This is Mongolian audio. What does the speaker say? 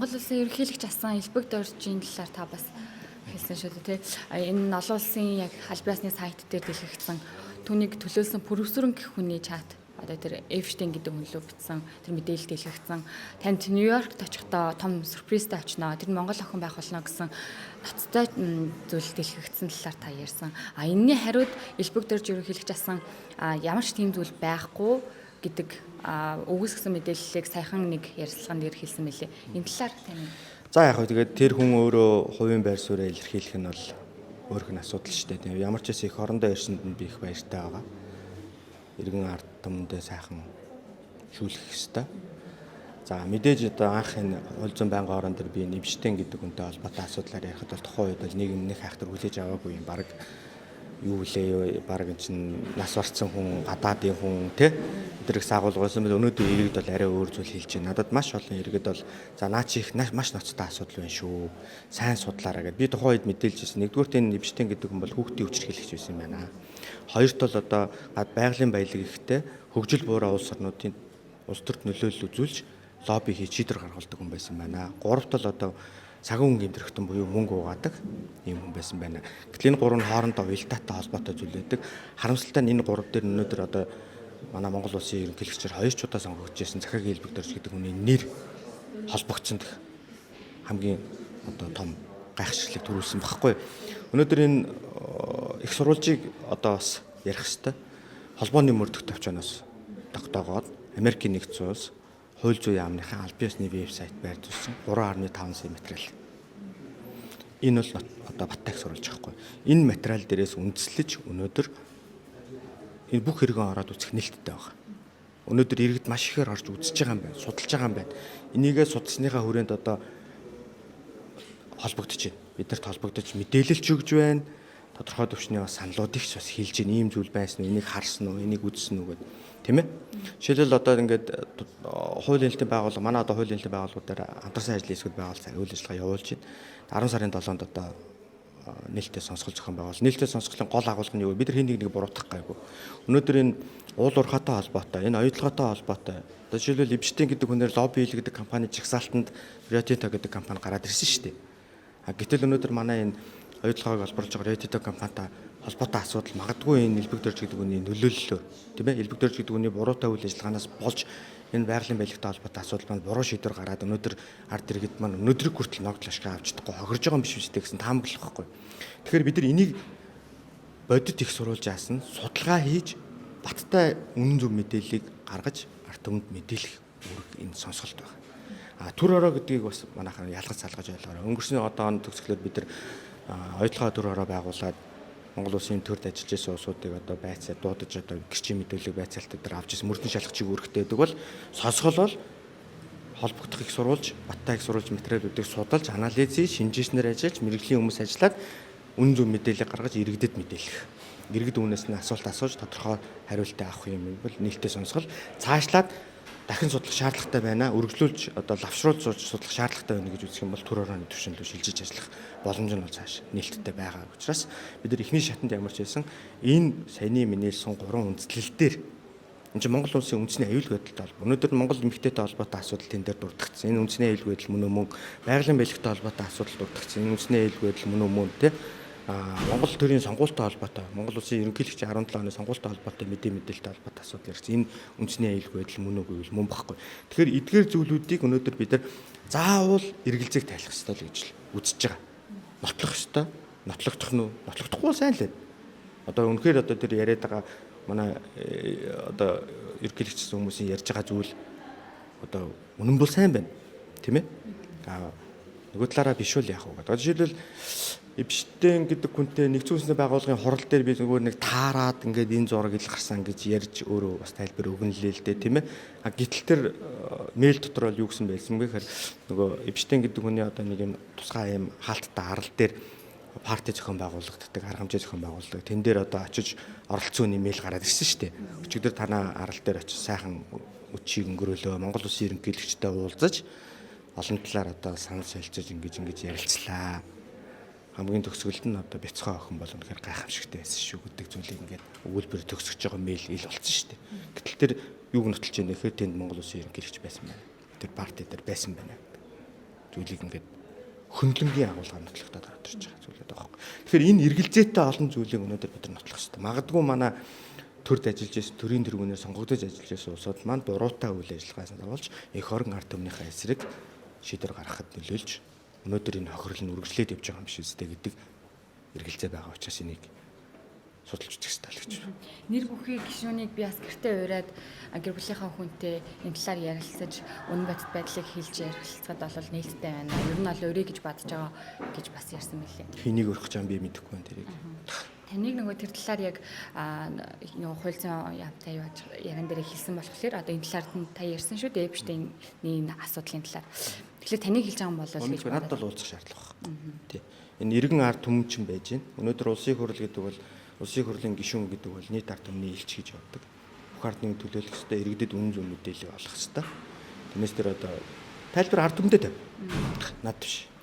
Монгол улсын ерөнхийлөгч асан элбэг доржийн талаар та бас хэлсэн шүү дээ тий. Энэ олон улсын яг албаасны сайт дээр дэлгэгдсэн түүнийг төлөөлсөн пүрэвсрэн гэх хүний чат одоо тэр Эйфштейн гэдэг хүн лөө бичсэн тэр мэдээлэл дэлгэгдсэн. Танд Нью-Йоркт очихдоо том сюрпризтэй очноо. Тэр Монгол охин байх болно гэсэн ноцтой зүйл дэлгэгдсэн талаар та ярьсан. Энэний хариуд элбэг дорж ерөнхийлөгч асан ямар ч тийм зүйл байхгүй гэдэг өгөөсгсөн мэдээллийг саяхан нэг ярилцлаганд дээр хэлсэн мэлээ. Энэ талаар тань. За яг хөө тэгээд тэр хүн өөрөө хувийн байр суурийг илэрхийлэх нь бол өөрөх нь асуудал шүү дээ. Тийм ямар ч хэсэг их орондоо ирсэнд нь би их баяртай байгаа. Иргэн ард түмэндээ сайхан шүүлэх ёстой. За мэдээж одоо анх энэ хууль зүйн байнгын орон дээр би Эйфштейн гэдэг хүнтэй холбоотой асуудлаар ярихад бол тухайн үед бол нийгэм нэг хайхтар хүлээж аваагүй юм. Бараг юу лээ баг энэ чинь нас барцсан хүн гадаадын хүн тий өдрийг саагуулгасан бол өнөөдөр иргэд бол арай өөр зүйл хэлж байна. Надад маш олон иргэд бол за наа чи их маш ноцтой асуудал байна шүү. Сайн судлаараа гэд би тухайн үед мэдээлж ирсэн. Нэгдүгээр энэ Эйфштейн гэдэг хүн бол хүүхдийн хүчирхийлэгч байсан юм байна. Хоёрт бол одоо байгалийн баялаг ихтэй хөгжил буурай улс орнуудын улс төрд нөлөөлөл үзүүлж лобби хийж шийдвэр гаргадаг хүн байсан байна. Гуравт бол одоо цагаан хүн гэмтрэгтэн буюу мөнгө угаадаг ийм хүн байсан байна. Гэтэл энэ гурав нь хоорондоо уялдаатай холбоотой зүйл байдаг. Харамсалтай нь энэ гурав дээр өнөөдөр одоо манай Монгол улсын ерөнхийлөгчөөр хоёр ч удаа сонгогдож байсан Захиргаан Элбэг дорж гэдэг хүний нэр холбогдсон гэх хамгийн одоо том гайхширлыг төрүүлсэн багхгүй. Өнөөдөр энэ их сурвалжийг одоо бас ярих хэвээр холбооны мөрдөх төвчнөөс тогтоогоод Америкийн нэгдсэн улс хууль зүйн яамныхаа албан ёсны вебсайт байрлуулсан 3.5 сая материал. Энэ бол одоо баттай их сурвалж байхгүй. Энэ материал дээрээс үндэслэж өнөөдөр энэ бүх хэрэгэн ороод үзэх нээлттэй байгаа. Өнөөдөр иргэд маш ихээр орж үзэж байгаа юм байна, судалж байгаа юм байна. Энийгээ судалсныхаа хүрээнд одоо холбогдож байна. Биднэрт холбогдож мэдээлэл ч өгж байна. Тодорхой төвчний бас саналуудыг ч бас хэлж байна. Ийм зүйл байсан уу, энийг харсан уу, энийг үзсэн үү гэдэг. Тийм ээ. Жишээлбэл одоо ингээд хуулийн хэлтийн байгууллага манай одоо хуулийн хэлтийн байгууллагуудаар хамтарсан ажлын хэсгүүд байгуулсан үйл ажиллагаа явуулж байна. 10 сарын 7-нд одоо нээлттэй сонсгол зохион байгуул. Нээлттэй сонсголын гол агуулга нь юу вэ? Бид нар хин нэг буруутгах гайгүй. Өнөөдөр энэ уул уурхайтай холбоотой, энэ оюутлагатай холбоотой. Одоо жишээлбэл Эйфштейн гэдэг хүнээр лобби хийлгдэг компани жагсаалтанд Rio Tinto гэдэг компани гараад ирсэн шүү дээ. Гэтэл өнөөдөр манай энэ оюутлагыг олборлож байгаа Rio Tinto компанитай холбоотой асуудал магадгүй энэ элбэг дорж гэдэг хүний нөлөөллөөр тийм ээ элбэг дорж гэдэг хүний буруутай үйл ажиллагаанаас болж энэ байгалийн баялагтай холбоотой асуудал маань буруу шийдвэр гараад өнөөдөр ард иргэд маань өнөөдрийг хүртэл ногдол ашиг авч чадахгүй хохирж байгаа юм биш үү гэсэн таамаглах байхгүй. Тэгэхээр бид нар энийг бодит их сурвалжаас нь судалгаа хийж баттай үнэн зөв мэдээллийг гаргаж ард түмэнд мэдээлэх үүрэг энэ сонсголт байна. Төр ороо гэдгийг бас манайхан ялгаж салгаж ойлгоорой. Өнгөрсний одоонд төгсгөлөөр бид нар оюутлагын төр ороо байгуулад Монгол улсын төрд ажиллаж байсан улсуудыг одоо байцаа дуудаж одоо гэрчийн мэдүүлэг байцаалтад дээр авч ирсэн мөрдөн шалгачийг үүрэгтэй байдаг бол сонсгол бол холбогдох их сурвалж, баттай их сурвалж материалуудыг судалж, анализ хийж, шинжээснээр ажиллаж, мэрэгжлийн хүмүүс ажиллаад үнэн зөв мэдээлэл гаргаж иргэдэд мэдээлэх. Иргэд үнээс нь асуулт асууж тодорхой хариултаа авах юм бол нээлттэй сонсгол. Цаашлаад дахин судлах шаардлагатай байна. Үргэлжлүүлж одоо лавшруулж судлах шаардлагатай байна гэж үзэх юм бол төр орооны түвшинд шилжиж ажиллах боломж нь бол цааш нээлттэй байгаа учраас бид нар эхний шатанд ямар ч байсан энэ саяны минэлсэн 3 үндслэл дээр энэ чинь Монгол улсын үндэсний аюулгүй байдалтай холбоо. Өнөөдөр Монгол эмэгтэйтэй холбоотой асуудал тэн дээр дурдгдсан. Энэ үндэсний аюулгүй байдал мөн үү? Байгалийн баялагтай холбоотой асуудал дурдгдсан. Энэ үндэсний аюулгүй байдал мөн үү те? Монгол төрийн сонгуультай холбоотой, Монгол улсын ерөнхийлөгчийн 17 оны сонгуультай холбоотой мэдээлэлтэй холбоотой асуудал ярьсан. Энэ үндэсний аюулгүй байдал мөн үгүй мөн баггүй. Тэгэхээр эдгээр зүйлүүдийг өнөөдөр бид нар заавал эргэлзээг тайлах ёстой л гэж үзэж байгаа. Нотлох ёстой. Нотлогдох нь нотлогдохгүй сайн л байна. Одоо үнэхээр одоо тэр яриад байгаа манай одоо ерөнхийлөгчсөн хүмүүсийн ярьж байгаа зүйл одоо үнэн бол сайн байна. Тийм ээ? Нөгөө талаараа биш үл яах вэ гэдэг. Жишээлбэл Эйфштейн гэдэг хүнтэй нэгдсэн үндэсний байгууллагын хурал дээр би зүгээр нэг таарад ингээд энэ зураг ил гарсан гэж ярьж өөрөө бас тайлбар өгнө лээ л дээ тийм ээ. Гэтэл тэр мэйл дотор бол юу гэсэн байсан бэ гэхээр нөгөө Эйфштейн гэдэг хүний одоо нэг юм тусгай юм хаалттай арал дээр парти зохион байгуулагддаг, арга хэмжээ зохион байгуулдаг. Тэн дээр одоо очиж оролцсон үний мэйл гараад ирсэн шүү дээ. Өчигдөр танаа арал дээр очиж сайхан өчийг өнгөрөөлөө Монгол улсын ерөнхийлөгчтэй уулзаж олон талаар одоо санал солилцож ингэж ярилцлаа. Хамгийн төгсгөлд нь одоо бяцхан охин бол үнэхээр гайхамшигтай байсан шүү гэдэг зүйлийг ингээд өгүүлбэр төгсөж байгаа мэйл ил болсон шүү дээ. Гэтэл тэр юуг нотолж яах вэ? Тэнд Монгол улсын ерөнхийлөгч байсан байна. Тэр парти дээр байсан байна. зүйлийг ингээд хөндлөнгийн агуулгаар нотлохтой дараад ирж байгаа зүйлээд байгаа юм. Тэгэхээр энэ эргэлзээтэй олон зүйлийг өнөөдөр бид нар нотлох хэрэгтэй. Магадгүй манай төрд ажиллаж байсан төрийн тэргүүнээр сонгогдож ажиллаж байсан улсууд маань буруутай үйл ажиллагаас давуулж эх орон ард түмнийхээ эсрэг шийдвэр гаргахад нөлөөлж өнөөдөр энэ хохирол нь үргэлжлээд явж байгаа юм шиг үстэй гэдэг эргэлзээ байгаа учраас энийг судалж үзэх хэрэгтэй л гэж байна. Нэр бүхий гишүүнийг би бас гэртээ ураад гэр бүлийнхаа хүнтэй энэ талаар ярилцаж үнэн бодит байдлыг хэлж ярилцахад бол нээлттэй байна. Ер нь бол өрөө гэж бодож байгаа гэж бас ярьсан мэлээ. Хэнийг өрөх гэж байгаа би мэдэхгүй байна тэрийг. Таныг нөгөө тэр талаар яг нөгөө хууль зүйн яамтай юу яран дээр хэлсэн болохоор одоо энэ талаар нь та ярьсан шүү дээ Эпштейний асуудлын талаар. Тэгэхээр таныг хэлж байгаа юм бол гэж надад бол уулзах шаардлага байна. Тий. Энэ иргэн ард түмчин байж байна. Өнөөдөр улсын хурал гэдэг бол улсын хурлын гишүүн гэдэг бол нийт ард түмний элч гэж явдаг. Бүх ардын төлөөлөх ёстой, иргэдэд үнэн зөв мэдээлэл олгох ёстой. Тиймээс тэр одоо тайлбар ард түмдэд тавь. Над биш.